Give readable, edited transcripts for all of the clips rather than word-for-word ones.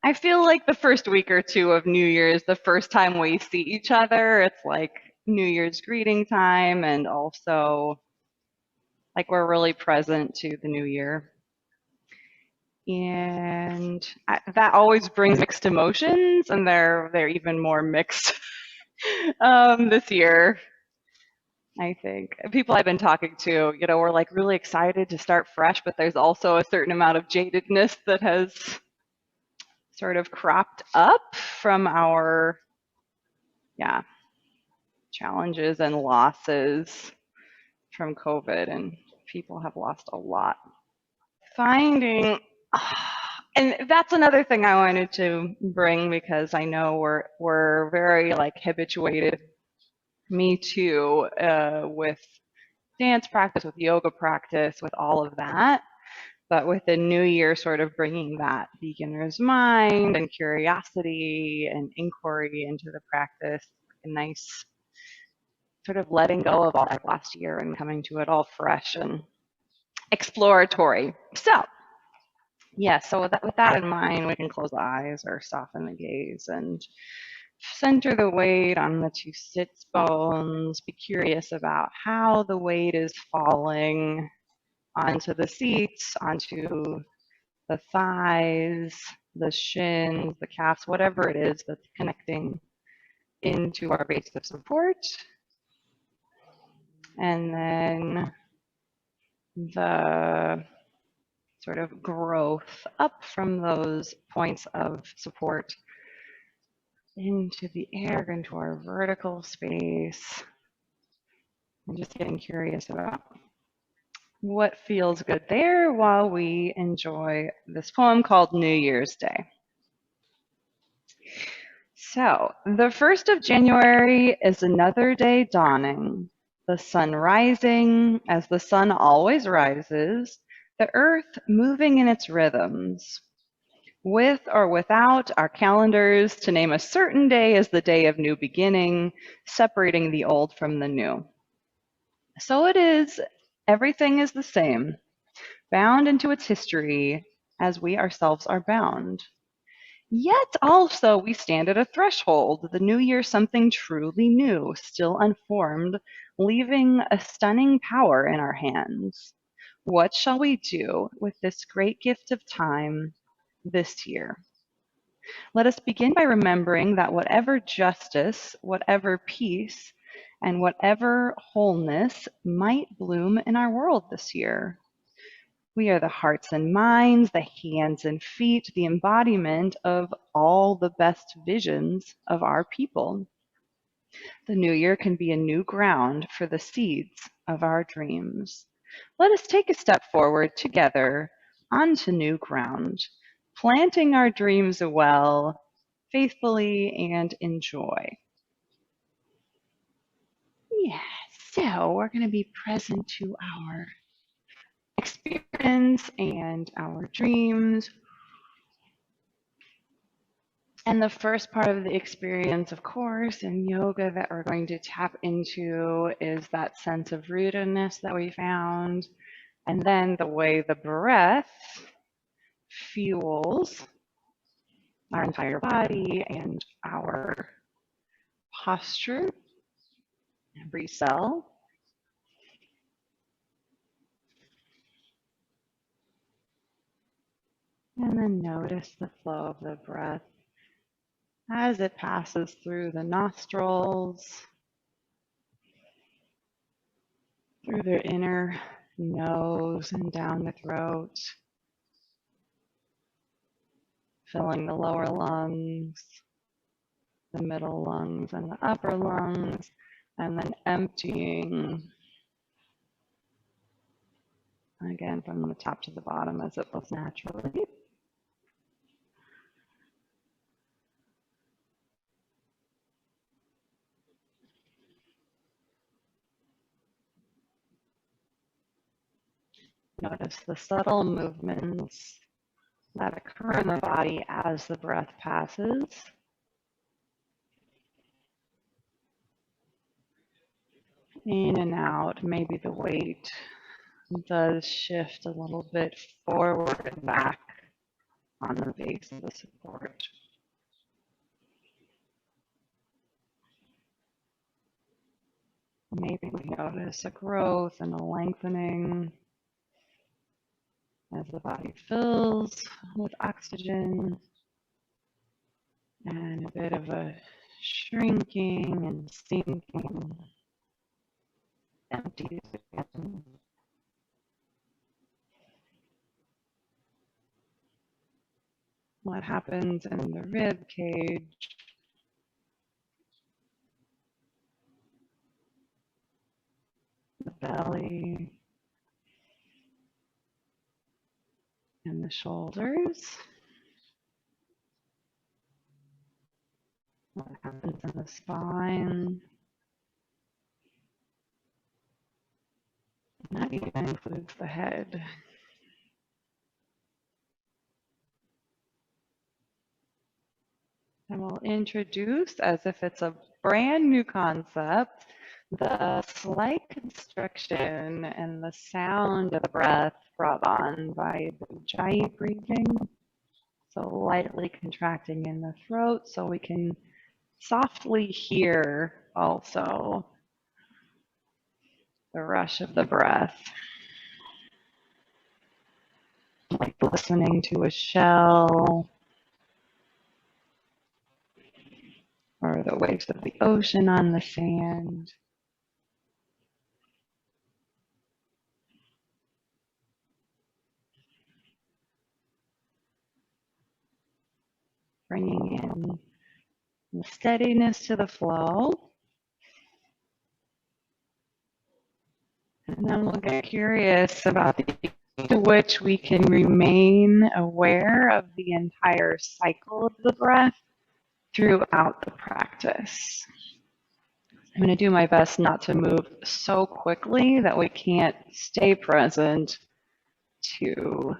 I feel like the first week or two of New Year's, the first time we see each other, it's like New Year's greeting time, and also like we're really present to the new year. And that always brings mixed emotions, and they're even more mixed this year. I think people I've been talking to, we're like really excited to start fresh, but there's also a certain amount of jadedness that has sort of cropped up from our, yeah, challenges and losses from COVID, and people have lost a lot. Finding, and that's another thing I wanted to bring because I know we're very like habituated, me too, with dance practice, with yoga practice, with all of that. But with the new year, sort of bringing that beginner's mind and curiosity and inquiry into the practice, a nice sort of letting go of all that last year and coming to it all fresh and exploratory. So, yeah, so with that in mind, we can close the eyes or soften the gaze and center the weight on the two sits bones. Be curious about how the weight is falling onto the seats, onto the thighs, the shins, the calves, whatever it is that's connecting into our base of support. And then the sort of growth up from those points of support into the air, into our vertical space. I'm just getting curious about what feels good there while we enjoy this poem called New Year's Day. So, the 1st of January is another day dawning, the sun rising as the sun always rises, the earth moving in its rhythms. With or without our calendars, to name a certain day as the day of new beginning, separating the old from the new. So it is, everything is the same, bound into its history as we ourselves are bound. Yet also we stand at a threshold, the new year something truly new, still unformed, leaving a stunning power in our hands. What shall we do with this great gift of time this year? Let us begin by remembering that whatever justice, whatever peace, and whatever wholeness might bloom in our world this year, we are the hearts and minds, the hands and feet, the embodiment of all the best visions of our people. The new year can be a new ground for the seeds of our dreams. Let us take a step forward together onto new ground, planting our dreams well, faithfully, and in joy. Yeah, so we're going to be present to our experience and our dreams. And the first part of the experience, of course, in yoga that we're going to tap into is that sense of rootedness that we found. And then the way the breath fuels our entire body and our posture, every cell. And then notice the flow of the breath as it passes through the nostrils, through the inner nose and down the throat, filling the lower lungs, the middle lungs, and the upper lungs, and then emptying again from the top to the bottom as it flows naturally. Notice the subtle movements that occur in the body as the breath passes. In and out, maybe the weight does shift a little bit forward and back on the base of the support. Maybe we notice a growth and a lengthening as the body fills with oxygen, and a bit of a shrinking and sinking, empties again. What happens in the rib cage, the belly, and the shoulders? What happens in the spine? And that even includes the head. And we'll introduce, as if it's a brand new concept, the slight constriction and the sound of the breath brought on by the Ujjayi breathing. So lightly contracting in the throat so we can softly hear also the rush of the breath. Like listening to a shell or the waves of the ocean on the sand. Bringing in the steadiness to the flow. And then we'll get curious about the degree to which we can remain aware of the entire cycle of the breath throughout the practice. I'm going to do my best not to move so quickly that we can't stay present to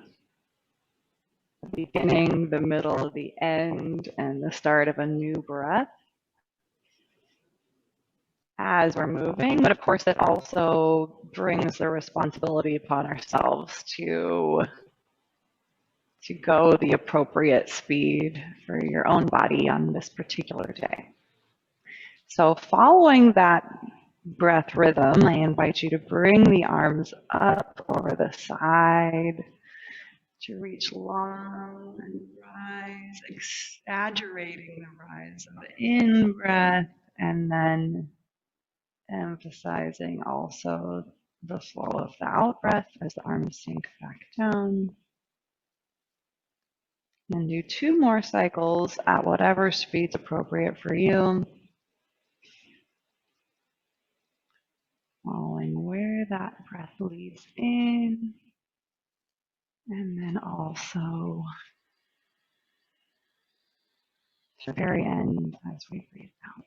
the beginning, the middle, the end, and the start of a new breath as we're moving. But of course, it also brings the responsibility upon ourselves to go the appropriate speed for your own body on this particular day. So following that breath rhythm, I invite you to bring the arms up over the side, to reach long and rise, exaggerating the rise of the in-breath, and then emphasizing also the flow of the out-breath as the arms sink back down. And do 2 more cycles at whatever speed's appropriate for you. Following where that breath leads in, and then also to the very end as we breathe out.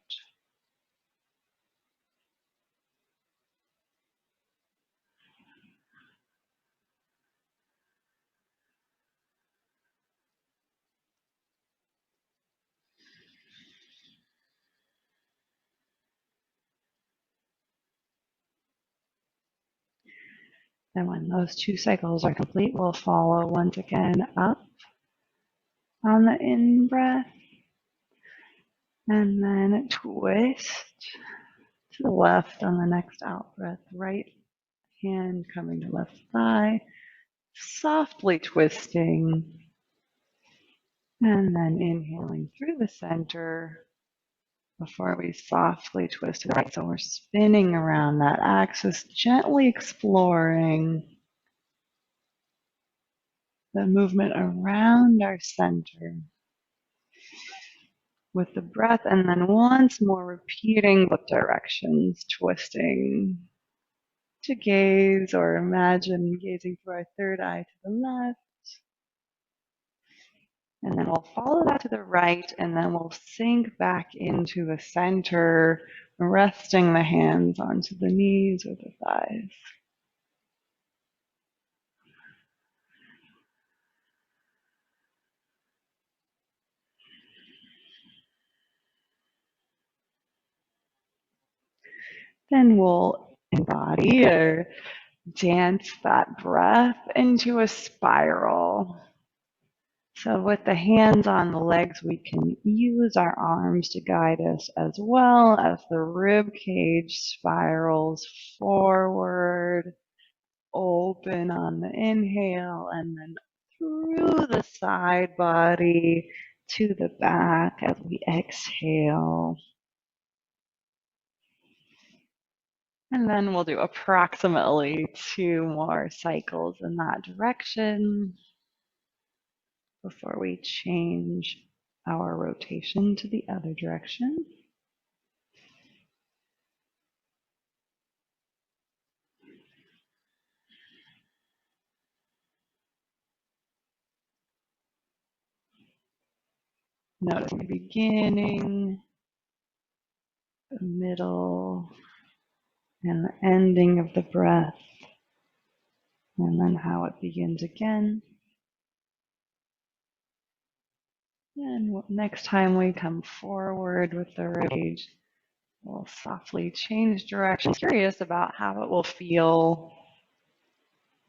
Then when those 2 cycles are complete, we'll follow once again up on the in-breath, and then twist to the left on the next out-breath. Right hand coming to left thigh, softly twisting, and then inhaling through the center before we softly twist to the right. So we're spinning around that axis, gently exploring the movement around our center with the breath, and then once more repeating both directions, twisting to gaze or imagine gazing through our third eye to the left. And then we'll follow that to the right, and then we'll sink back into the center, resting the hands onto the knees or the thighs. Then we'll embody or dance that breath into a spiral. So with the hands on the legs, we can use our arms to guide us as well as the rib cage spirals forward, open on the inhale, and then through the side body to the back as we exhale. And then we'll do approximately 2 more cycles in that direction before we change our rotation to the other direction. Notice the beginning, the middle, and the ending of the breath, and then how it begins again. And next time we come forward with the rib cage, we'll softly change direction. Curious about how it will feel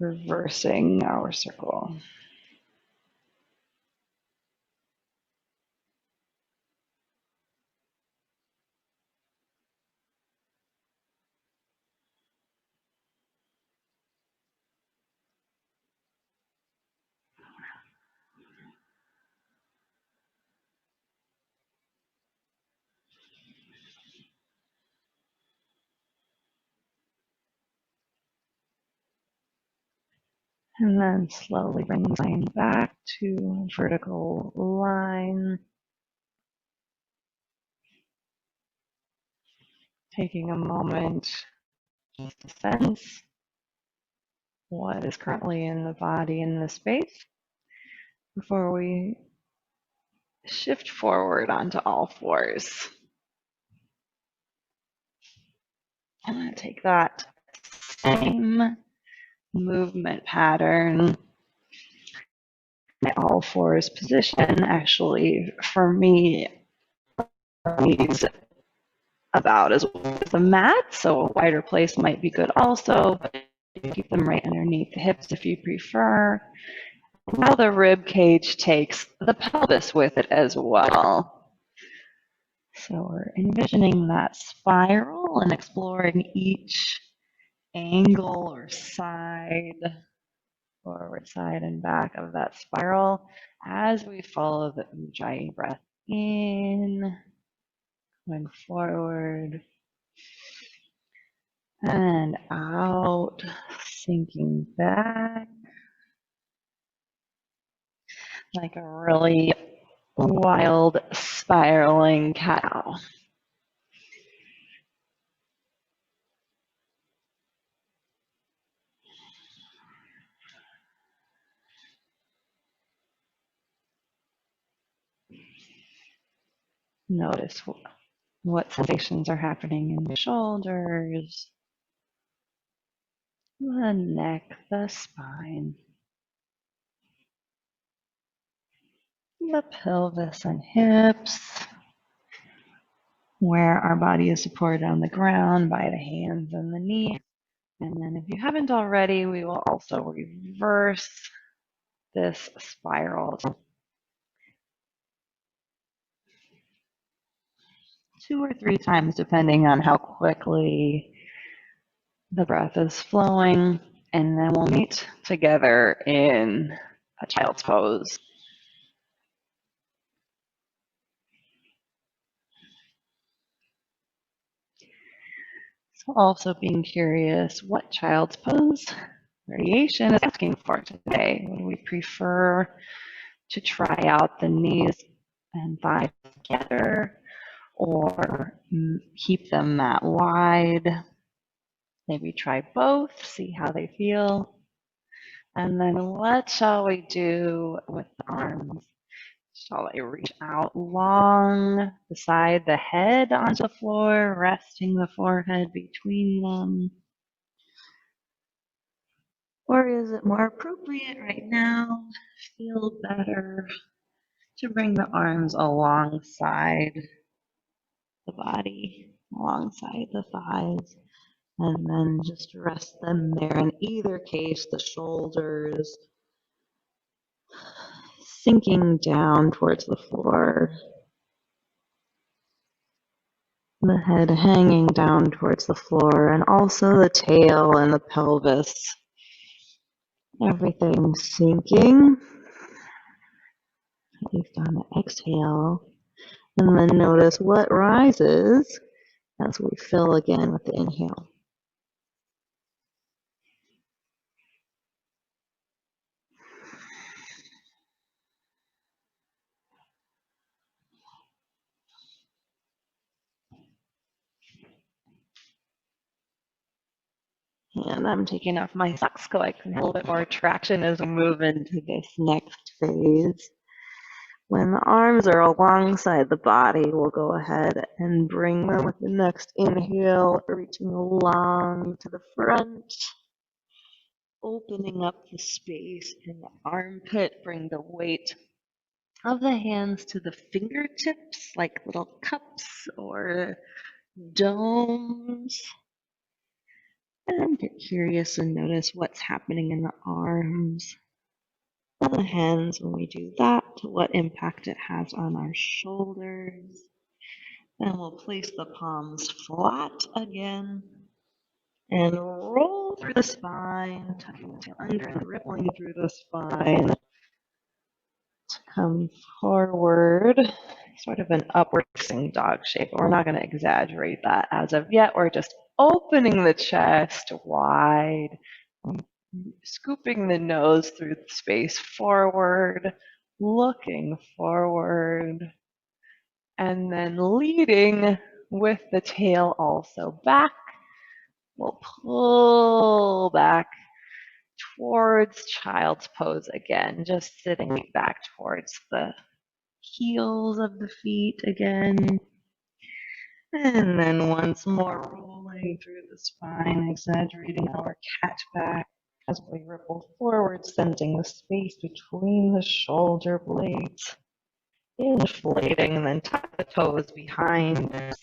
reversing our circle. And then slowly bring the spine back to a vertical line. Taking a moment just to sense what is currently in the body in this space before we shift forward onto all fours. And then take that same movement pattern, my all fours position. Actually, for me, needs about as well as the mat, so a wider place might be good also, but keep them right underneath the hips if you prefer. Now the rib cage takes the pelvis with it as well. So we're envisioning that spiral and exploring each angle or side, forward, side, and back of that spiral as we follow the Ujjayi breath in, going forward, and out, sinking back like a really wild spiraling cow. Notice what sensations are happening in the shoulders, the neck, the spine, the pelvis and hips, where our body is supported on the ground by the hands and the knees. And then if you haven't already, we will also reverse this spiral 2 or 3 times, depending on how quickly the breath is flowing. And then we'll meet together in a child's pose. So also being curious what child's pose variation is asking for today. Would we prefer to try out the knees and thighs together, or keep them mat wide? Maybe try both, see how they feel. And then what shall we do with the arms? Shall I reach out long beside the head onto the floor, resting the forehead between them? Or is it more appropriate right now, feel better, to bring the arms alongside the body, alongside the thighs, and then just rest them there? In either case, the shoulders sinking down towards the floor. The head hanging down towards the floor, and also the tail and the pelvis. Everything sinking, at least on the exhale. And then notice what rises as we fill again with the inhale. And I'm taking off my socks so I can have a little bit more traction as we move into this next phase. When the arms are alongside the body, we'll go ahead and bring them with the next inhale, reaching along to the front, opening up the space in the armpit. Bring the weight of the hands to the fingertips, like little cups or domes. And get curious and notice what's happening in the arms and the hands when we do that, what impact it has on our shoulders. Then we'll place the palms flat again and roll through the spine, tucking the tail under and rippling through the spine. Come forward, sort of an upward facing dog shape. We're not going to exaggerate that as of yet. We're just opening the chest wide, scooping the nose through the space forward, looking forward, and then leading with the tail also back. We'll pull back towards child's pose again, just sitting back towards the heels of the feet again. And then once more, rolling through the spine, exaggerating our cat back as we ripple forward, sending the space between the shoulder blades, inflating, and then tuck the toes behind us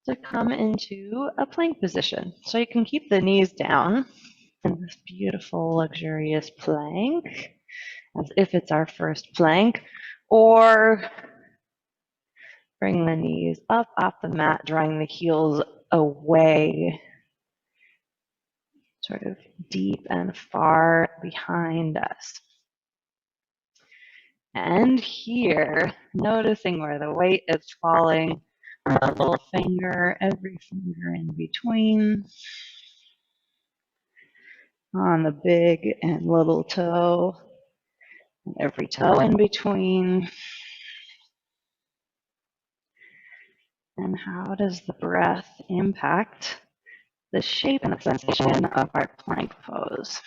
to come into a plank position. So you can keep the knees down in this beautiful, luxurious plank, as if it's our first plank, or bring the knees up off the mat, drawing the heels away, sort of deep and far behind us. And here, noticing where the weight is falling, a little finger, every finger in between, on the big and little toe, and every toe in between. And how does the breath impact the shape and the sensation of our plank pose?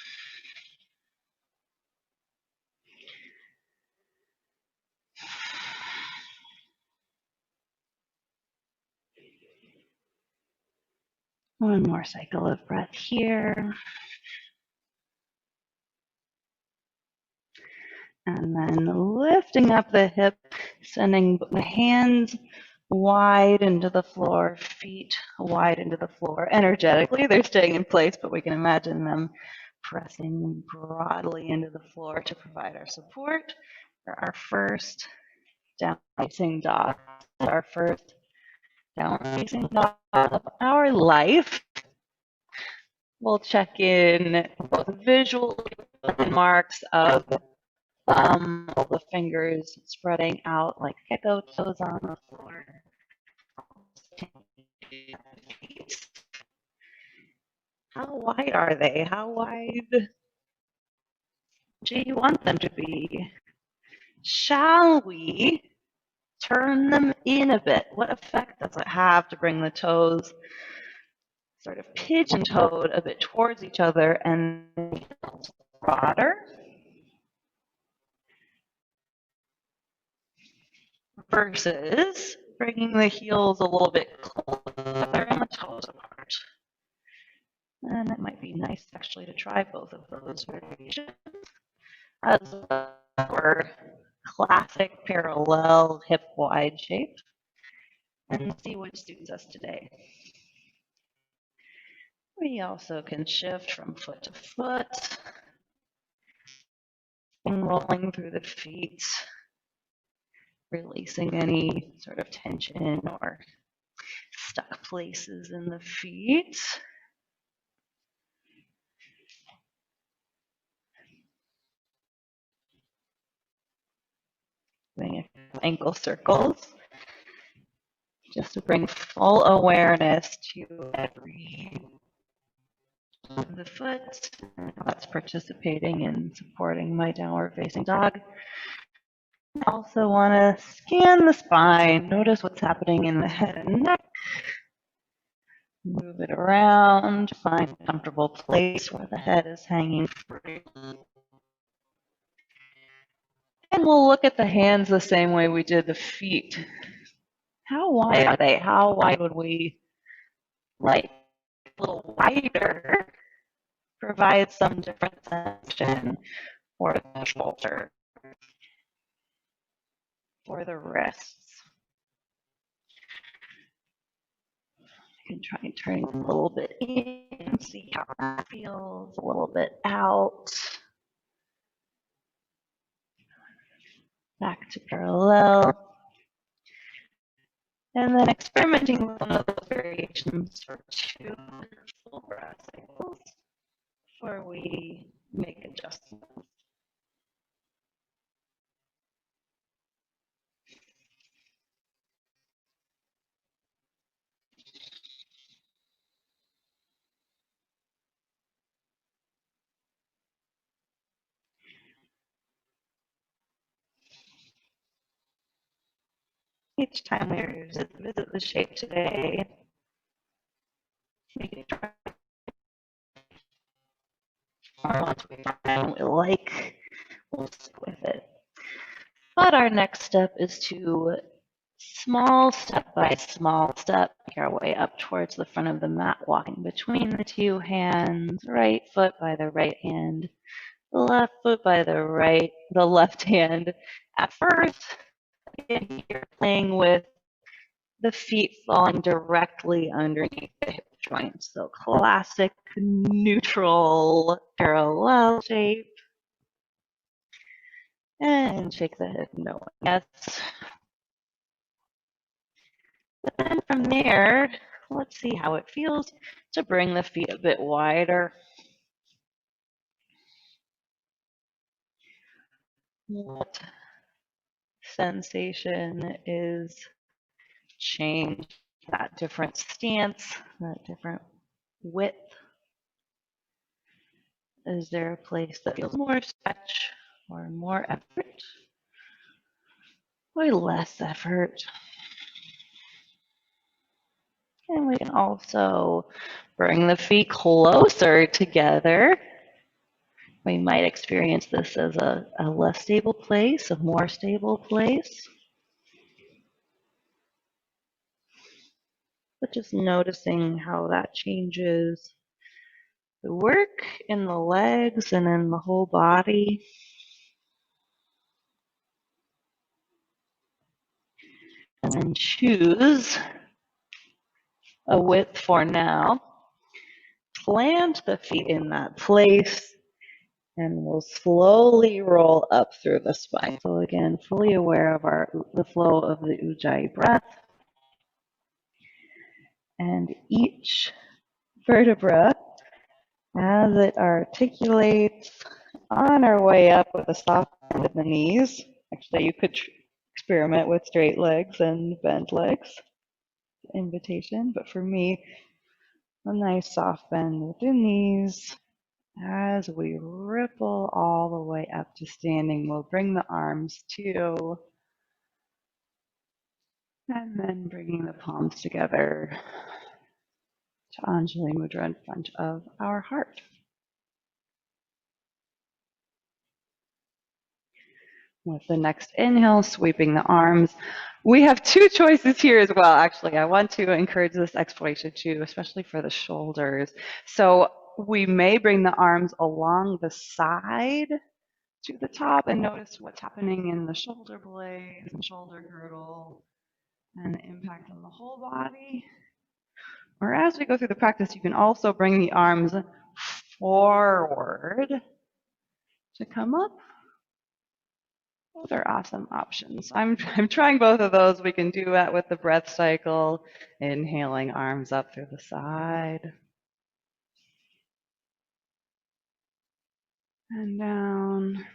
One more cycle of breath here. And then lifting up the hip, sending the hands wide into the floor, feet wide into the floor. Energetically, they're staying in place, but we can imagine them pressing broadly into the floor to provide our support for our first down facing dog. Our first down facing dog of our life. We'll check in both visual landmarks of all the fingers spreading out like gecko toes on the floor. How wide are they? How wide do you want them to be? Shall we turn them in a bit? What effect does it have to bring the toes sort of pigeon-toed a bit towards each other and broader? Versus bringing the heels a little bit closer and the toes apart. And it might be nice actually to try both of those variations as our classic parallel hip wide shape and see which suits us today. We also can shift from foot to foot, And rolling through the feet, releasing any sort of tension or stuck places in the feet. Doing ankle circles, just to bring full awareness to every of the foot that's participating in supporting my downward facing dog. I also want to scan the spine, notice what's happening in the head and neck. Move it around, find a comfortable place where the head is hanging free. And we'll look at the hands the same way we did the feet. How wide are they? How wide would we like? A little wider, provide some different sensation for the shoulder, for the wrists. You can try and turn them a little bit in, see how that feels, a little bit out. Back to parallel. And then experimenting with one of those variations for 2 full breath cycles before we make adjustments. Each time we visit the shape today, we can try once we find what we like, we'll stick with it. But our next step is to small step by small step, make our way up towards the front of the mat, walking between the 2 hands, right foot by the right hand, the left foot by the left hand. At first, again, you're playing with the feet falling directly underneath the hip joints. So classic neutral parallel shape. And shake the head no. Yes. But then from there, let's see how it feels to bring the feet a bit wider. What sensation is change, that different stance, that different width? Is there a place that feels more stretch or more effort or less effort? And we can also bring the feet closer together. We might experience this as a less stable place, a more stable place. But just noticing how that changes the work in the legs and in the whole body. And then choose a width for now. Plant the feet in that place, and we'll slowly roll up through the spine. So again, fully aware of the flow of the Ujjayi breath. And each vertebra, as it articulates on our way up with a soft bend in the knees. Actually, you could experiment with straight legs and bent legs. Invitation, but for me, a nice soft bend with the knees. As we ripple all the way up to standing, we'll bring the arms to, and then bringing the palms together to Anjali Mudra in front of our heart. With the next inhale, sweeping the arms. We have 2 choices here as well, actually. I want to encourage this exploration too, especially for the shoulders. So we may bring the arms along the side to the top and notice what's happening in the shoulder blades and shoulder girdle and the impact on the whole body. Or as we go through the practice, you can also bring the arms forward to come up Those are awesome options. I'm trying both of those. We can do that with the breath cycle, inhaling arms up through the side and down.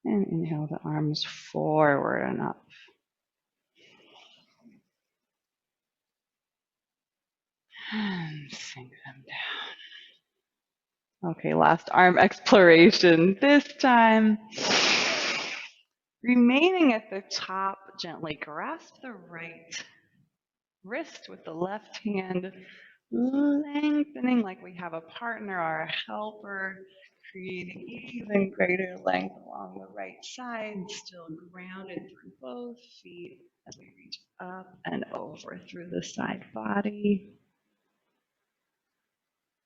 And inhale the arms forward and up. And sink them down. Okay, last arm exploration. This time, remaining at the top, gently grasp the right wrist with the left hand, lengthening like we have a partner or a helper, creating even greater length along the right side, still grounded through both feet as we reach up and over through the side body.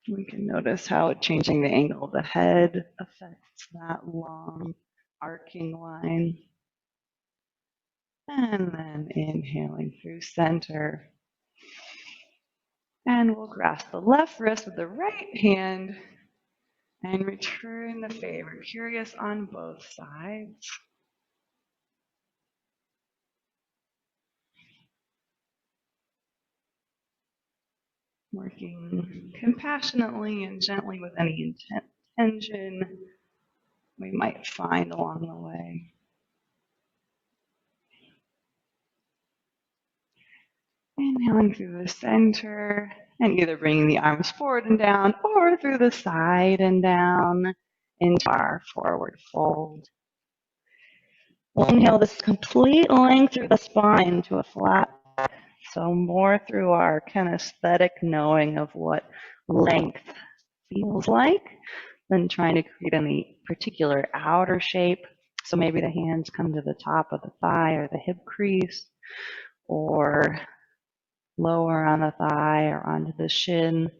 We can notice how changing the angle of the head affects that long arcing line. And then inhaling through center. And we'll grasp the left wrist with the right hand and return the favor. Curious on both sides. Working compassionately and gently with any tension we might find along the way. Inhaling through the center and either bringing the arms forward and down or through the side and down into our forward fold. We'll inhale this complete length through the spine to a flat back. So more through our kinesthetic knowing of what length feels like than trying to create any particular outer shape. So maybe the hands come to the top of the thigh or the hip crease, or lower on the thigh or onto the shin.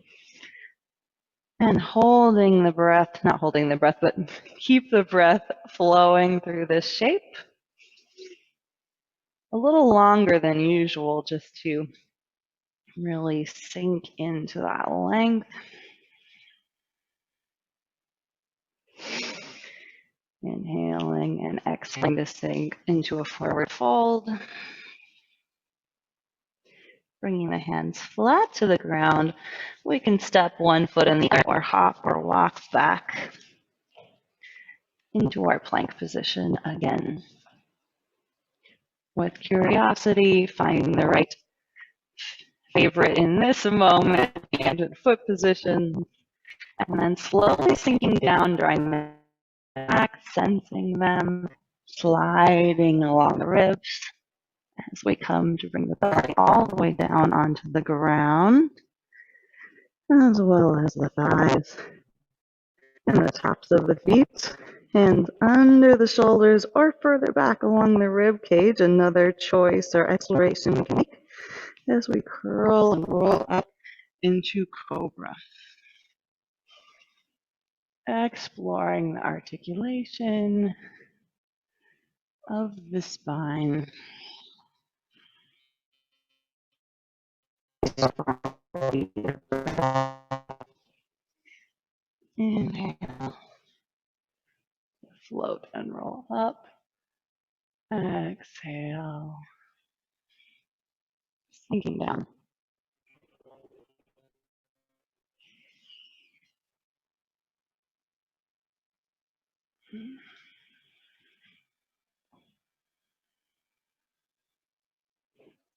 And holding the breath, not holding the breath, but keep the breath flowing through this shape. A little longer than usual, just to really sink into that length. Inhaling and exhaling to sink into a forward fold. Bringing the hands flat to the ground. We can step one foot in the air or hop or walk back into our plank position again. With curiosity, finding the right favorite in this moment, hand and foot position, and then slowly sinking down, drawing them back, sensing them, sliding along the ribs as we come to bring the belly all the way down onto the ground, as well as the thighs and the tops of the feet. Hands under the shoulders or further back along the rib cage, another choice or exploration we can make as we curl and roll up into Cobra. Exploring the articulation of the spine. Inhale. Float and roll up. Exhale. Sinking down.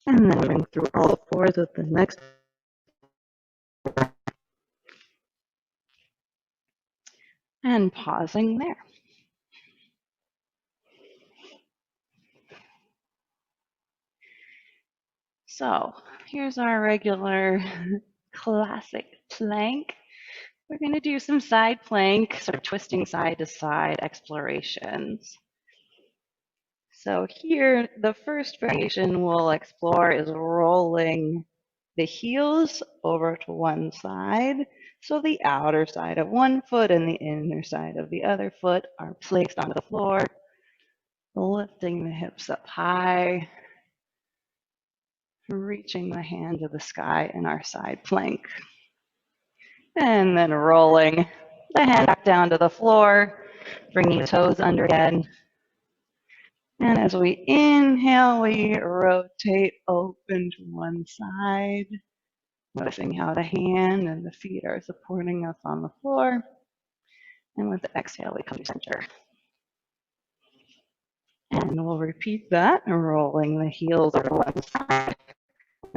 And then moving through all fours with the next. And pausing there. So here's our regular classic plank. We're going to do some side plank, sort of twisting side to side explorations. So here, the first variation we'll explore is rolling the heels over to one side. So the outer side of one foot and the inner side of the other foot are placed onto the floor, lifting the hips up high, reaching the hand to the sky in our side plank. And then rolling the hand back down to the floor, bringing the toes under again. And as we inhale, we rotate open to one side, noticing how the hand and the feet are supporting us on the floor. And with the exhale, we come to center. And we'll repeat that, rolling the heels over one side.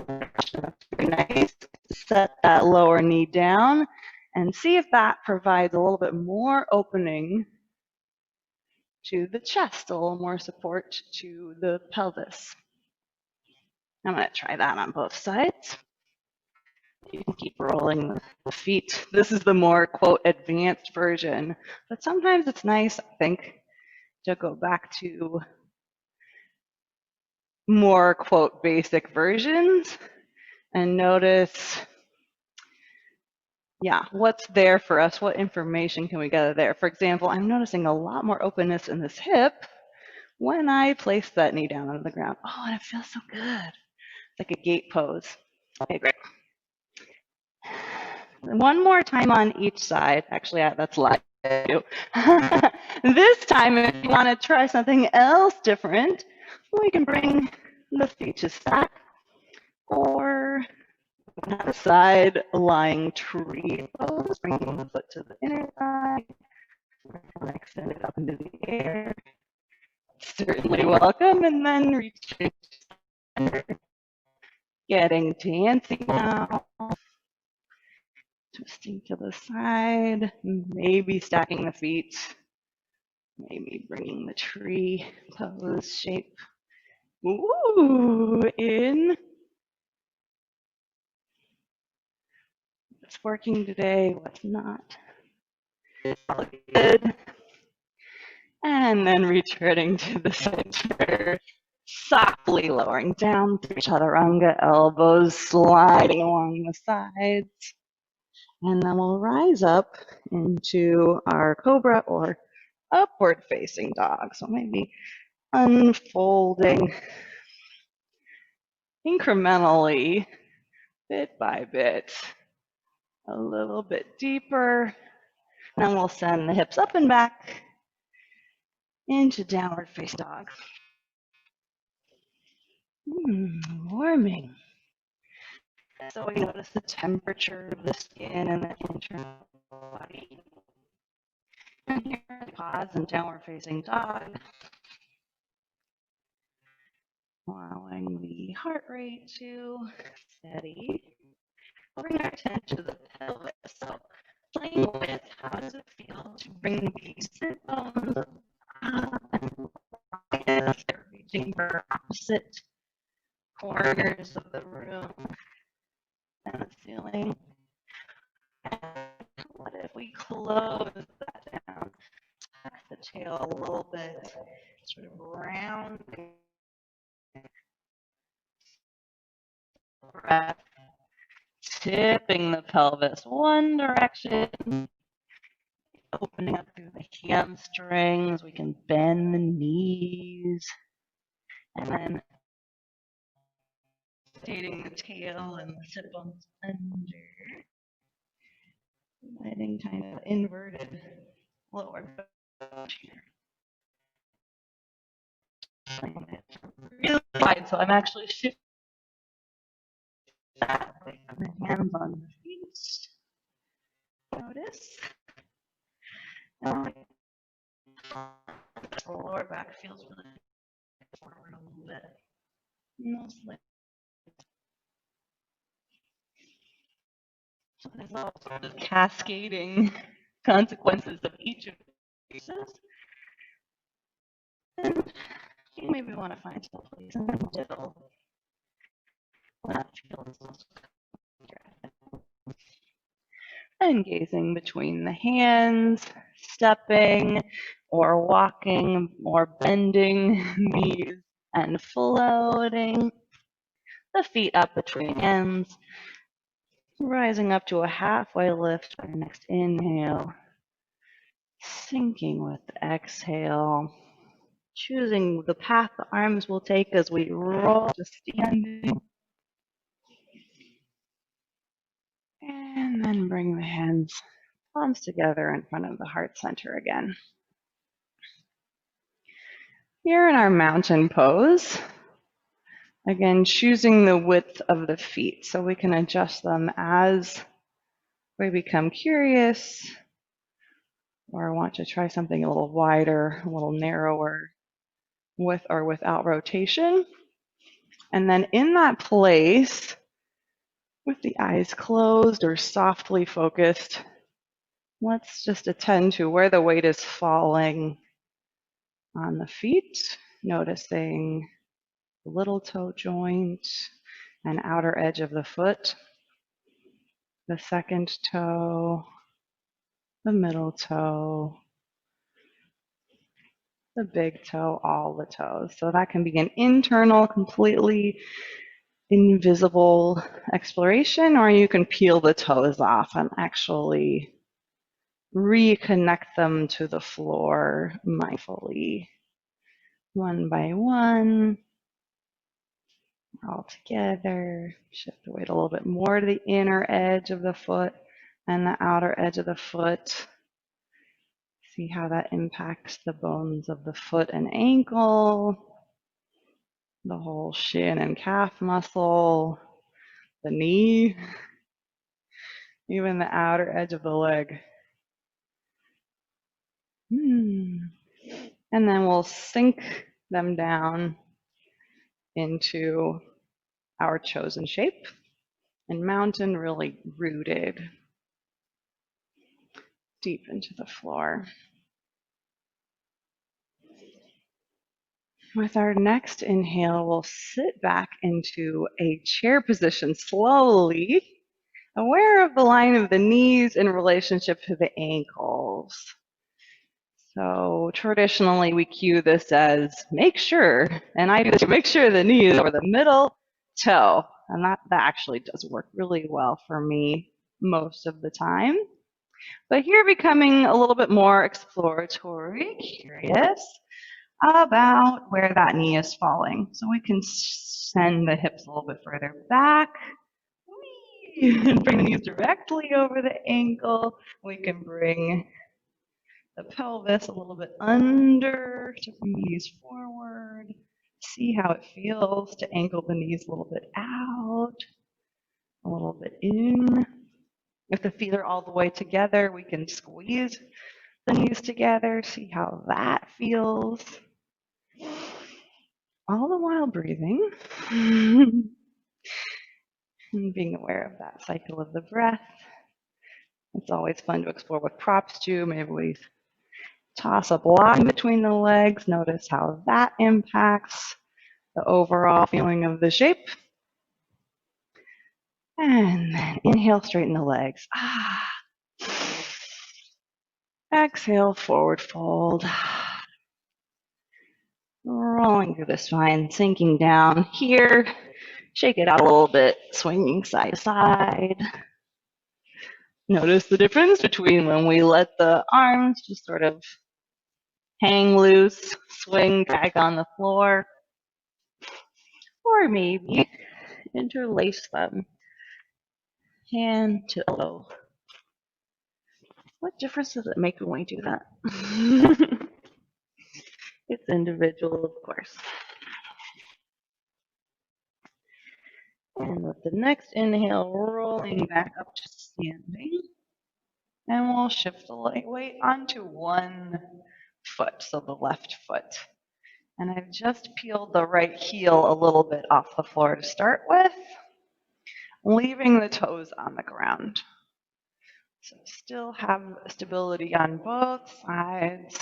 Very nice. Set that lower knee down and see if that provides a little bit more opening to the chest, a little more support to the pelvis. I'm going to try that on both sides. You can keep rolling the feet. This is the more, quote, advanced version, but sometimes it's nice, I think, to go back to more, quote, basic versions and notice, yeah, what's there for us? What information can we gather there? For example, I'm noticing a lot more openness in this hip when I place that knee down on the ground. Oh, and it feels so good. It's like a gate pose. Okay, great. One more time on each side. Actually, that's live. This time, if you want to try something else different, we can bring the feet to stack or have a side lying tree pose, bringing the foot to the inner thigh, extend it up into the air. Certainly welcome, and then reach getting dancing now. Twisting to the side, maybe stacking the feet, maybe bringing the tree pose shape. Ooh, in. What's working today, what's not. It's all good. And then returning to the center, softly lowering down through chaturanga, elbows sliding along the sides. And then we'll rise up into our cobra or upward facing dog. So maybe unfolding incrementally, bit by bit, a little bit deeper. Then we'll send the hips up and back into downward facing dog. Warming. So we notice the temperature of the skin and the internal body. And here, pause and downward facing dog. Allowing the heart rate to steady. Bring our attention to the pelvis. So playing with how does it feel to bring the sit bones up and reaching for opposite corners of the room and the ceiling. And what if we close that down, tuck the tail a little bit, sort of rounding breath, tipping the pelvis one direction, opening up through the hamstrings. We can bend the knees, and then rotating the tail and the sit bones under, letting kind of inverted lower back here. Really wide, so I'm actually shifting that way. The hands on the feet. Notice. The lower back feels really forward a little bit. Mostly. So there's all sorts of cascading consequences of each of these. And you maybe want to find some place in the middle. That feels and gazing between the hands, stepping or walking or bending knees and floating the feet up between hands, rising up to a halfway lift for the next inhale, sinking with the exhale, choosing the path the arms will take as we roll to standing. And then bring the hands palms together in front of the heart center again. Here in our mountain pose, again, choosing the width of the feet so we can adjust them as we become curious or want to try something a little wider, a little narrower, with or without rotation. And then in that place, with the eyes closed or softly focused, let's just attend to where the weight is falling on the feet, noticing the little toe joint and outer edge of the foot, the second toe, the middle toe, the big toe, all the toes. So that can be an internal, completely invisible exploration, or you can peel the toes off and actually reconnect them to the floor mindfully, one by one, all together. Shift the weight a little bit more to the inner edge of the foot and the outer edge of the foot. See how that impacts the bones of the foot and ankle, the whole shin and calf muscle, the knee, even the outer edge of the leg. And then we'll sink them down into our chosen shape, and mountain really rooted deep into the floor. With our next inhale, we'll sit back into a chair position slowly, aware of the line of the knees in relationship to the ankles. So traditionally we cue this as make sure, and I do this, make sure the knee is over the middle toe. And that actually does work really well for me most of the time. But here becoming a little bit more exploratory, curious about where that knee is falling. So we can send the hips a little bit further back. And bring the knees directly over the ankle. We can bring the pelvis a little bit under to bring the knees forward. See how it feels to ankle the knees a little bit out, a little bit in. If the feet are all the way together, we can squeeze the knees together. See how that feels. All the while breathing. And being aware of that cycle of the breath. It's always fun to explore with props too. Maybe we toss a block between the legs. Notice how that impacts the overall feeling of the shape. And then inhale, straighten the legs. Exhale, forward fold. Rolling through the spine, sinking down here. Shake it out a little bit, swinging side to side. Notice the difference between when we let the arms just sort of hang loose, swing back on the floor, or maybe interlace them, hand to elbow. What difference does it make when we do that? It's individual, of course. And with the next inhale, rolling back up to standing. And we'll shift the light weight onto one foot, so the left foot. And I've just peeled the right heel a little bit off the floor to start with, leaving the toes on the ground. So still have stability on both sides.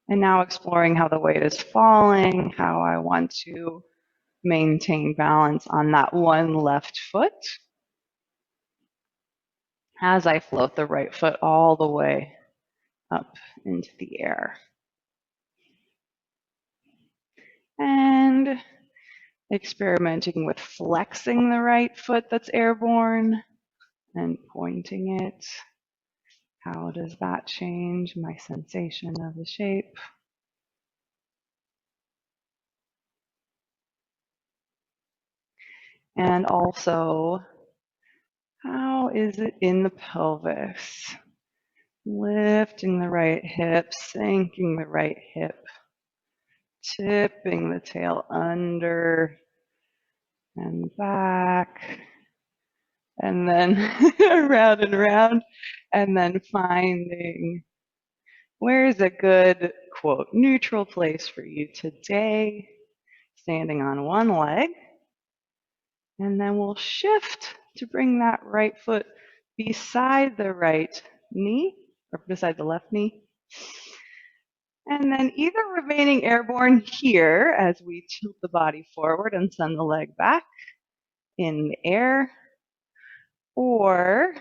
And now exploring how the weight is falling, how I want to maintain balance on that one left foot as I float the right foot all the way up into the air. And experimenting with flexing the right foot that's airborne and pointing it. How does that change my sensation of the shape? And also, how is it in the pelvis? Lifting the right hip, sinking the right hip, tipping the tail under and back, and then around and around, and then finding where is a good, quote, neutral place for you today, standing on one leg, and then we'll shift to bring that right foot beside the right knee, or beside the left knee. And then either remaining airborne here as we tilt the body forward and send the leg back in the air, or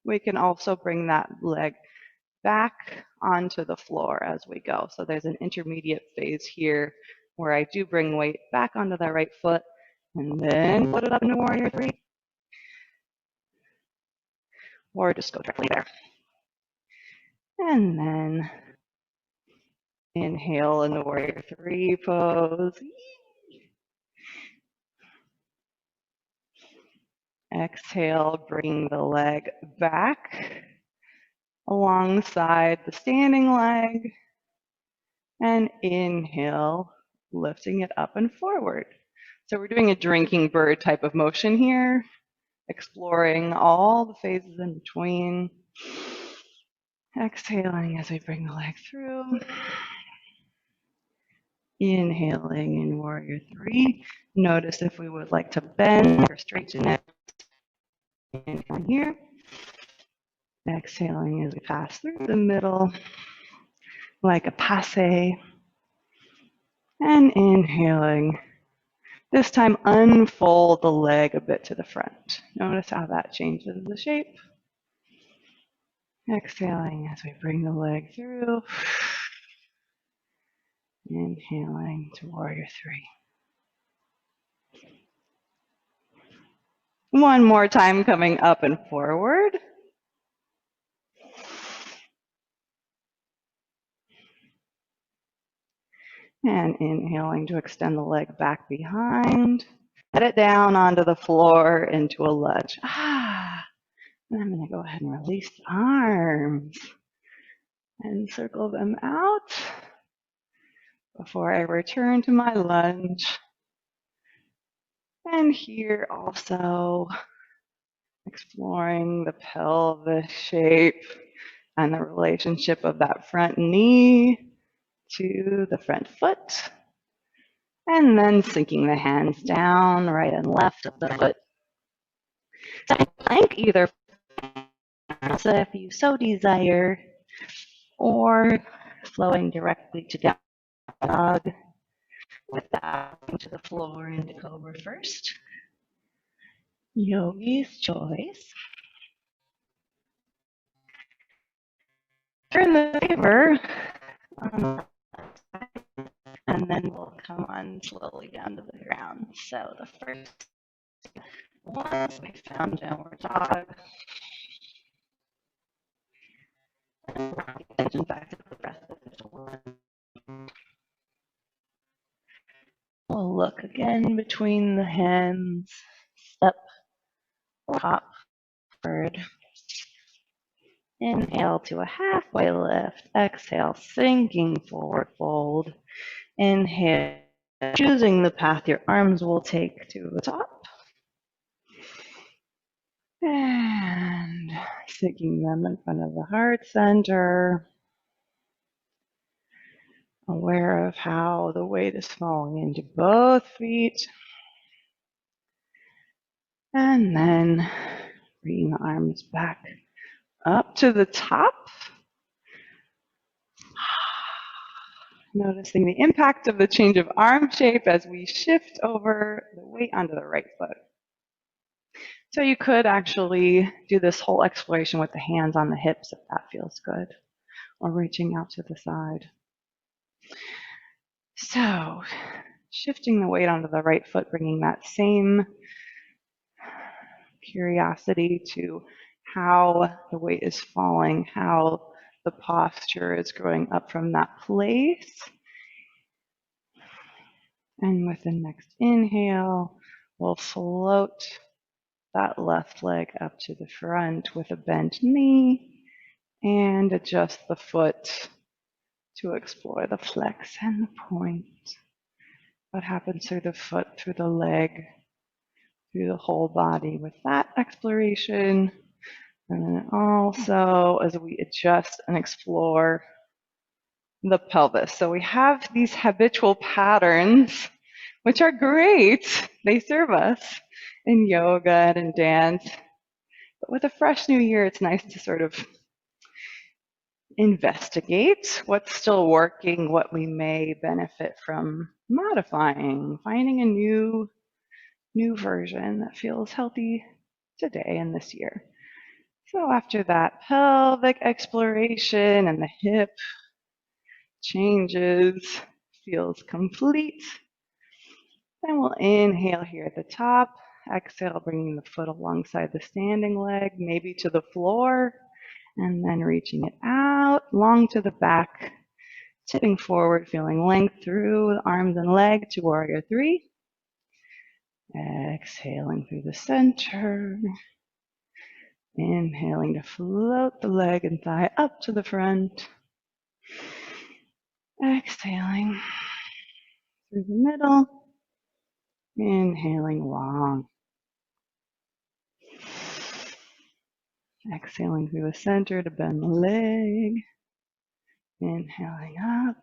we can also bring that leg back onto the floor as we go. So there's an intermediate phase here where I do bring weight back onto the right foot and then put it up into warrior three, or just go directly there. And then inhale in the warrior three pose. Exhale, bring the leg back alongside the standing leg. And inhale, lifting it up and forward. So we're doing a drinking bird type of motion here, exploring all the phases in between. Exhaling as we bring the leg through. Inhaling in warrior three. Notice if we would like to bend or straighten it. Inhaling here. Exhaling as we pass through the middle, like a passe. And inhaling. This time, unfold the leg a bit to the front. Notice how that changes the shape. Exhaling as we bring the leg through. Inhaling to warrior three. One more time, coming up and forward. And inhaling to extend the leg back behind. Set it down onto the floor into a lunge. And I'm going to go ahead and release the arms and circle them out before I return to my lunge. And here also exploring the pelvis shape and the relationship of that front knee to the front foot. And then sinking the hands down, right and left of the foot. Plank either so if you so desire, or flowing directly to down dog with that to the floor into Cobra first. Yogi's choice. Turn the favor, and then we'll come on slowly down to the ground. So the first one, we found downward dog. And back to the breath. We'll look again between the hands, step, hop forward. Inhale to a halfway lift. Exhale, sinking forward fold. Inhale, choosing the path your arms will take to the top. And sinking them in front of the heart center. Aware of how the weight is falling into both feet. And then bringing the arms back up to the top. Noticing the impact of the change of arm shape as we shift over the weight onto the right foot. So you could actually do this whole exploration with the hands on the hips if that feels good, or reaching out to the side. So shifting the weight onto the right foot, bringing that same curiosity to how the weight is falling, how the posture is growing up from that place. And with the next inhale, we'll float that left leg up to the front with a bent knee. And adjust the foot to explore the flex and the point. What happens through the foot, through the leg, through the whole body with that exploration. And then also as we adjust and explore the pelvis. So we have these habitual patterns, which are great. They serve us in yoga and in dance. But with a fresh new year, it's nice to sort of investigate what's still working, what we may benefit from modifying, finding a new version that feels healthy today and this year. So after that pelvic exploration and the hip changes, feels complete, then we'll inhale here at the top, exhale, bringing the foot alongside the standing leg, maybe to the floor, and then reaching it out, long to the back, tipping forward, feeling length through the arms and leg to warrior three. Exhaling through the center. Inhaling to float the leg and thigh up to the front. Exhaling through the middle. Inhaling long. Exhaling through the center to bend the leg. Inhaling up.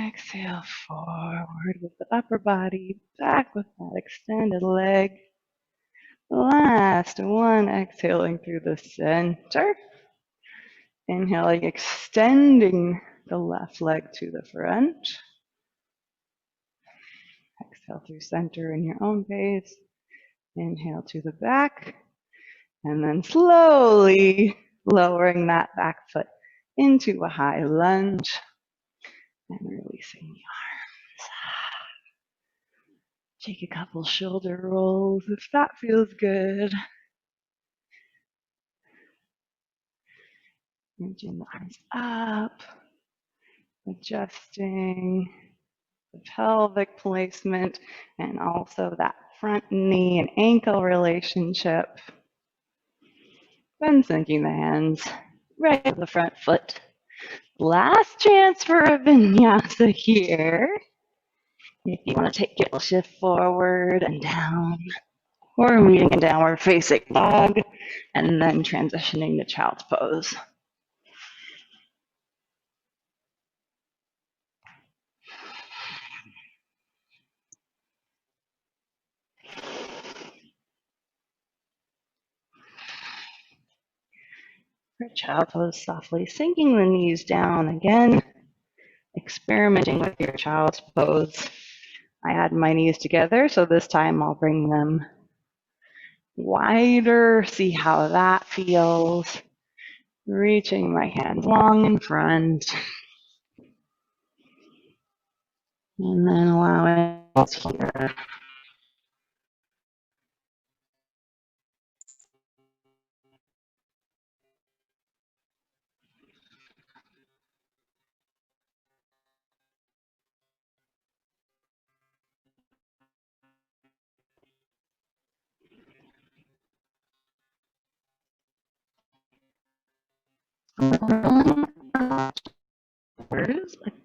Exhale forward with the upper body, back with that extended leg. Last one, exhaling through the center. Inhaling, extending the left leg to the front. Exhale through center in your own pace. Inhale to the back. And then slowly lowering that back foot into a high lunge. And releasing the arms. Take a couple shoulder rolls if that feels good. Reaching the arms up. Adjusting the pelvic placement and also that front knee and ankle relationship. Then sinking the hands right to the front foot. Last chance for a vinyasa here. If you want to take it, we'll shift forward and down, or meeting in downward facing dog, and then transitioning to child's pose. For child pose, softly sinking the knees down again, experimenting with your child's pose. I had my knees together, so this time I'll bring them wider, see how that feels. Reaching my hands long in front. And then allowing it here.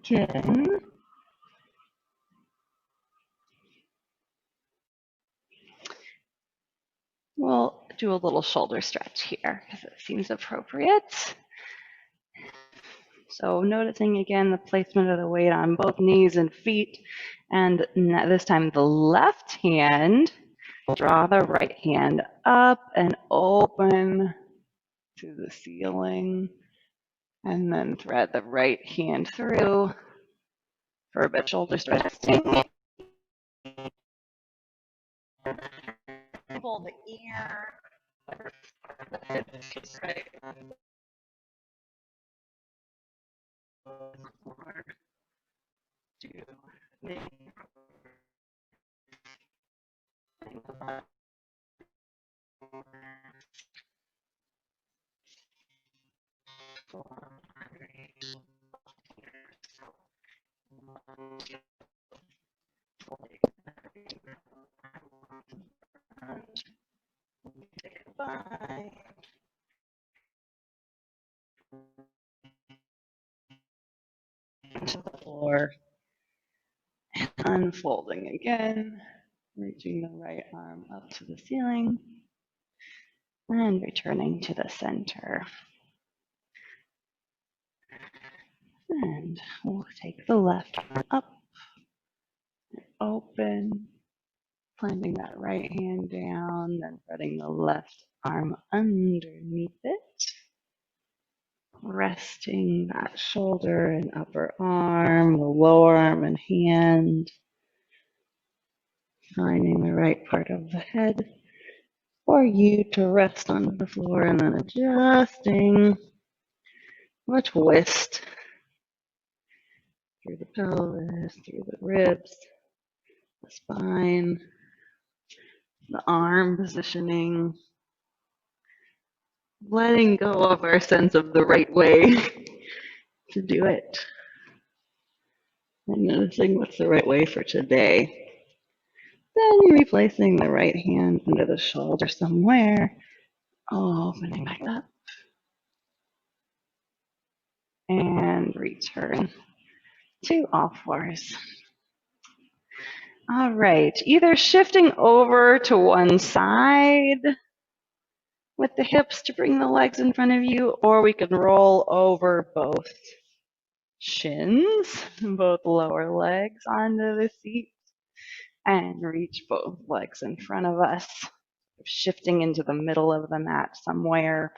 Again. We'll do a little shoulder stretch here because it seems appropriate. So noticing again the placement of the weight on both knees and feet. And this time the left hand, draw the right hand up and open to the ceiling. And then thread the right hand through for a bit shoulder stretching. Pull the ear. Bye. to the floor, and unfolding again, reaching the right arm up to the ceiling, and returning to the center. And we'll take the left arm up, open, planting that right hand down, then putting the left arm underneath it, resting that shoulder and upper arm, the lower arm and hand, finding the right part of the head for you to rest on the floor, and then adjusting a twist through the pelvis, through the ribs, the spine, the arm positioning, letting go of our sense of the right way to do it, and noticing what's the right way for today. Then replacing the right hand under the shoulder somewhere, opening back up, and return to all fours. All right, either shifting over to one side with the hips to bring the legs in front of you, or we can roll over both shins, both lower legs onto the seat, and reach both legs in front of us, shifting into the middle of the mat somewhere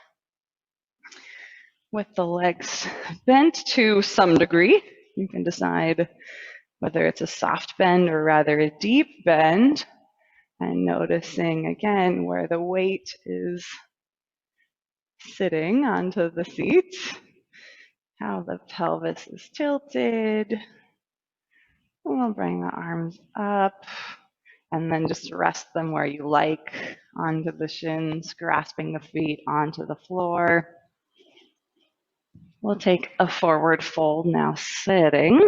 with the legs bent to some degree. You can decide whether it's a soft bend or rather a deep bend, and noticing again where the weight is sitting onto the seat, how the pelvis is tilted. We'll bring the arms up and then just rest them where you like, onto the shins, grasping the feet onto the floor. We'll take a forward fold now, sitting.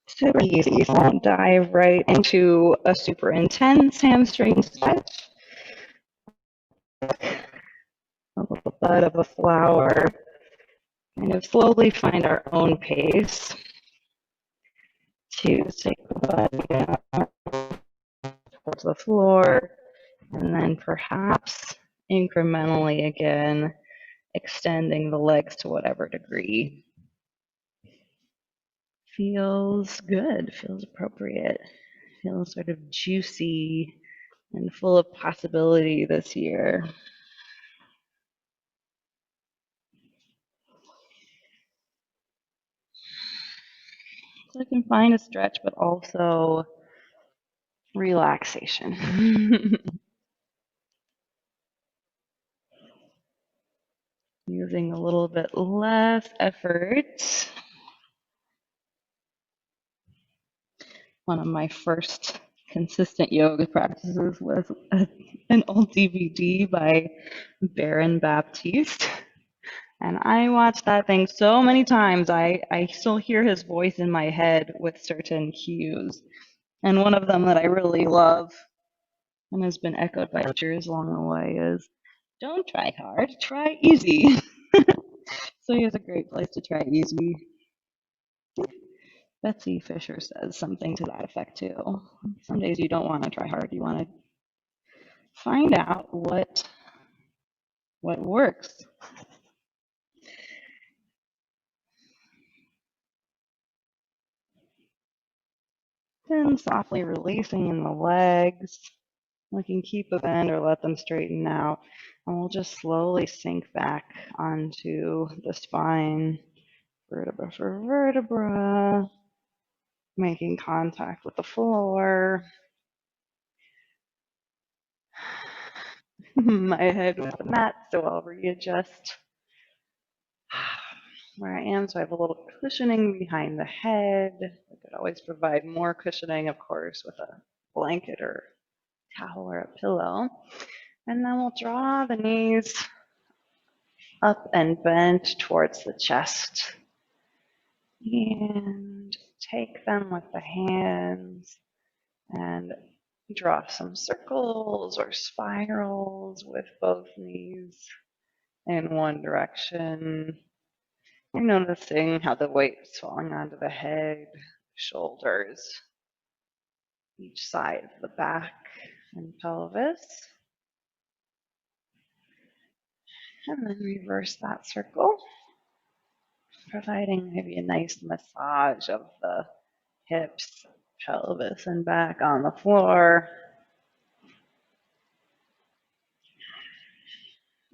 Super easy, so I'll dive right into a super intense hamstring stretch. The bud of a flower. Kind of slowly find our own pace to take the bud down towards the floor, and then perhaps incrementally again, extending the legs to whatever degree feels good, feels appropriate, feels sort of juicy and full of possibility this year. So I can find a stretch, but also relaxation. Using a little bit less effort. One of my first consistent yoga practices was an old DVD by Baron Baptiste. And I watched that thing so many times, I still hear his voice in my head with certain cues. And one of them that I really love and has been echoed by teachers along the way is, don't try hard, try easy. So here's a great place to try easy. Betsy Fisher says something to that effect too. Some days you don't want to try hard, you want to find out what works. Then softly releasing in the legs. We can keep a bend or let them straighten out. And we'll just slowly sink back onto the spine, vertebra for vertebra, making contact with the floor. My head with the mat, so I'll readjust where I am. So I have a little cushioning behind the head. I could always provide more cushioning, of course, with a blanket or towel or a pillow. And then we'll draw the knees up and bent towards the chest. And take them with the hands and draw some circles or spirals with both knees in one direction. You're noticing how the weight's falling onto the head, shoulders, each side of the back and pelvis. And then reverse that circle, providing maybe a nice massage of the hips, pelvis, and back on the floor.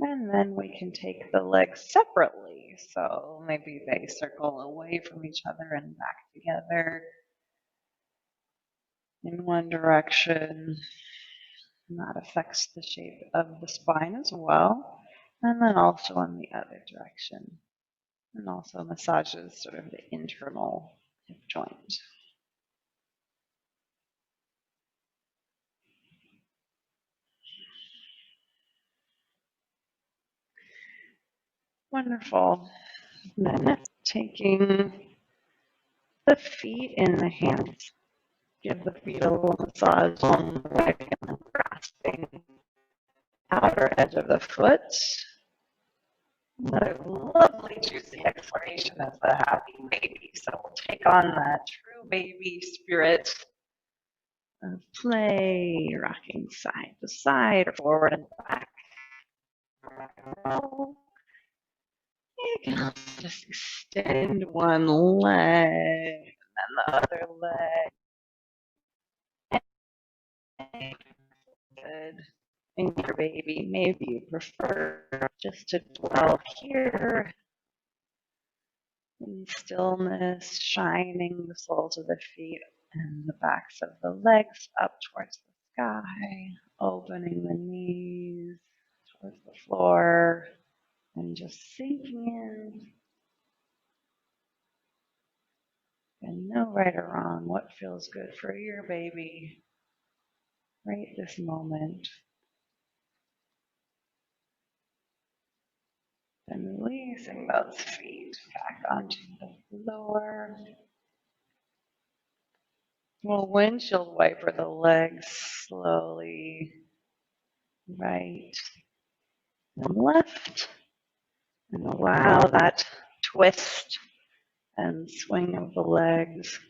And then we can take the legs separately. So maybe they circle away from each other and back together in one direction. And that affects the shape of the spine as well. And then also in the other direction. And also massages sort of the internal hip joint. Wonderful. Then taking the feet in the hands. Give the feet a little massage on the leg and then grasping the outer edge of the foot. Another lovely juicy exploration of the happy baby. So we'll take on that true baby spirit of play, rocking side to side or forward and back. You can also just extend one leg and then the other leg. Good. And your baby, maybe you prefer just to dwell here in stillness, shining the soles of the feet and the backs of the legs up towards the sky, opening the knees towards the floor, and just sinking in. And no right or wrong, what feels good for your baby right this moment. And releasing those feet back onto the floor. We'll windshield wiper the legs slowly right and left. And allow that twist and swing of the legs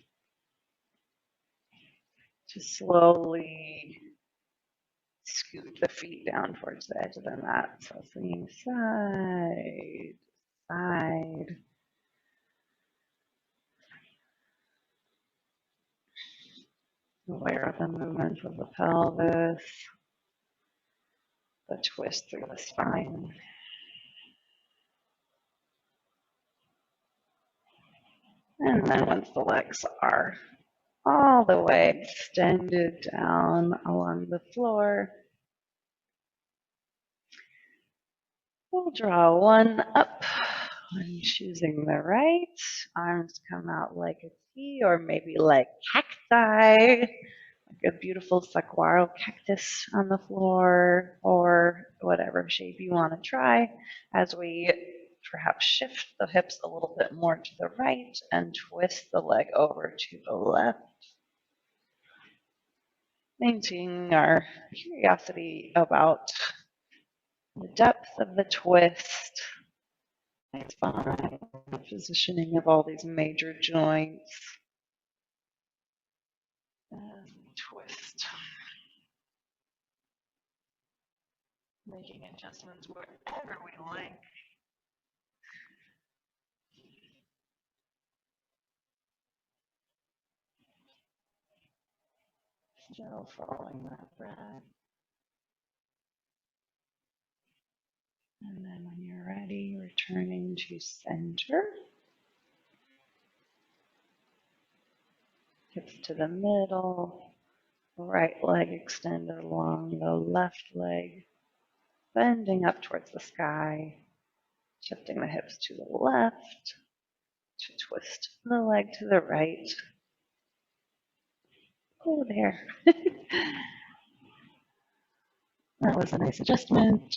to slowly scoot the feet down towards the edge of the mat. So swinging side, side. Aware of the movement of the pelvis, the twist through the spine. And then once the legs are all the way extended down along the floor, we'll draw one up when choosing the right. Arms come out like a T or maybe like cacti, like a beautiful saguaro cactus on the floor, or whatever shape you want to try, as we perhaps shift the hips a little bit more to the right and twist the leg over to the left. Maintaining our curiosity about the depth of the twist, spine, positioning of all these major joints. Twist. Making adjustments wherever we like. Still following that breath. And then when you're ready, returning to center. Hips to the middle. Right leg extended along the left leg. Bending up towards the sky. Shifting the hips to the left. To twist the leg to the right. Oh, there. That was a nice adjustment.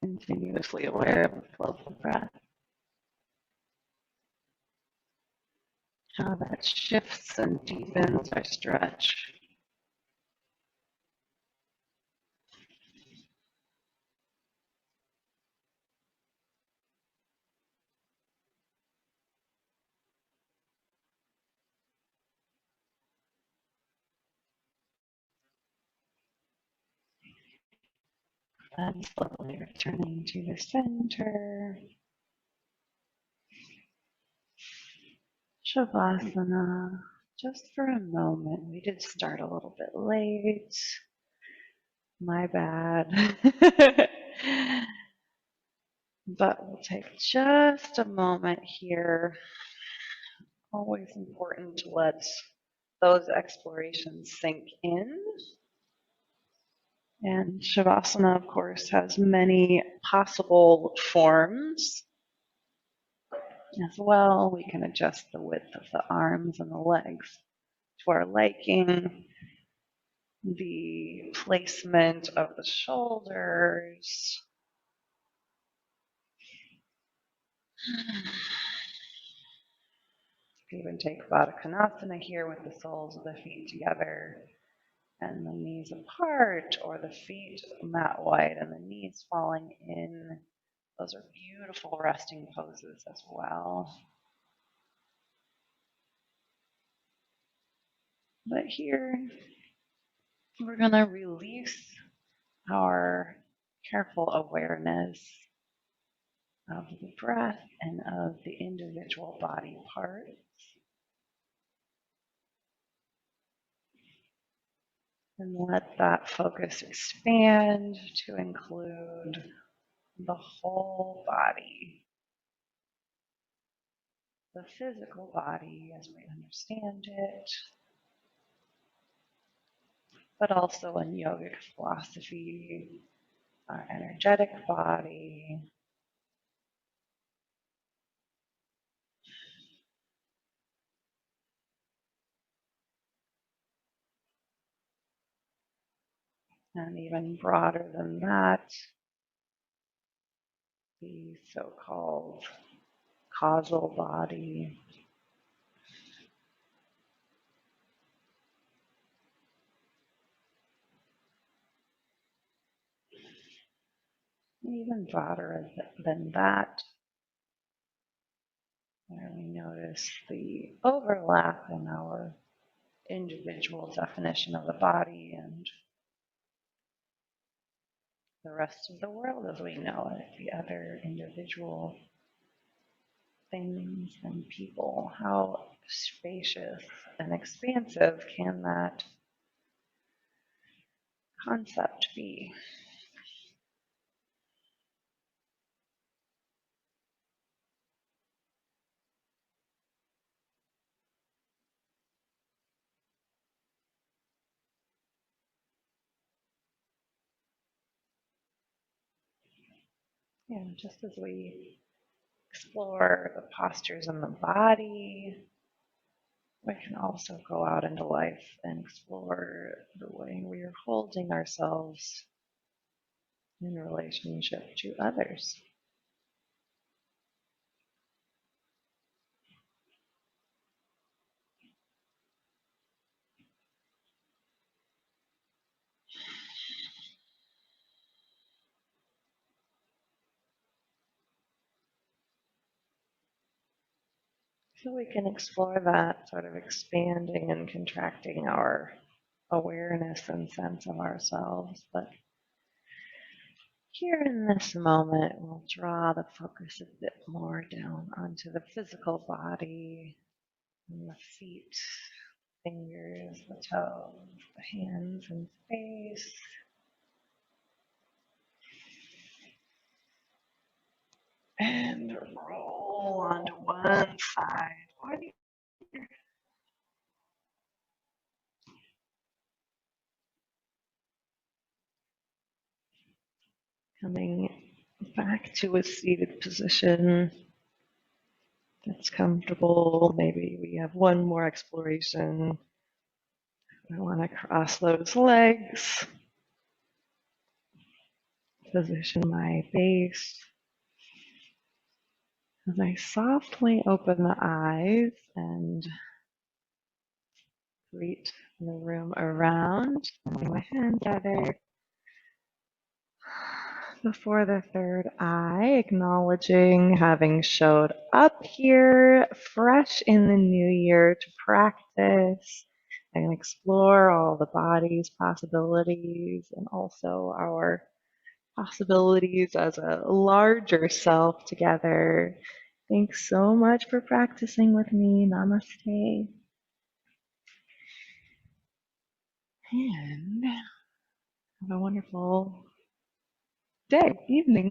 Continuously aware of the flow of the breath. how that shifts and deepens our stretch. And slowly returning to the center. Shavasana. Just for a moment. We did start a little bit late. My bad. But we'll take just a moment here. Always important to let those explorations sink in. And Shavasana, of course, has many possible forms as well. We can adjust the width of the arms and the legs to our liking, the placement of the shoulders. Even take Baddha Konasana here with the soles of the feet together and the knees apart, or the feet mat wide and the knees falling in. Those are beautiful resting poses as well. But here, we're going to release our careful awareness of the breath and of the individual body parts. And let that focus expand to include the whole body, the physical body as we understand it, but also in yogic philosophy, our energetic body, and even broader than that, the so-called causal body. Even broader than that, where we notice the overlap in our individual definition of the body and the rest of the world as we know it, the other individual things and people. How spacious and expansive can that concept be? And just as we explore the postures in the body, we can also go out into life and explore the way we are holding ourselves in relationship to others. So we can explore that, sort of expanding and contracting our awareness and sense of ourselves. But here in this moment, we'll draw the focus a bit more down onto the physical body and the feet, fingers, the toes, the hands and face. And roll onto one side or the other. Coming back to a seated position that's comfortable. Maybe we have one more exploration. I want to cross those legs, position my face. As I softly open the eyes and Greet the room around. Bring my hands together before the third eye, acknowledging having showed up here fresh in the new year to practice and explore all the body's possibilities and also our possibilities as a larger self together. Thanks so much for practicing with me. Namaste. And have a wonderful day, evening.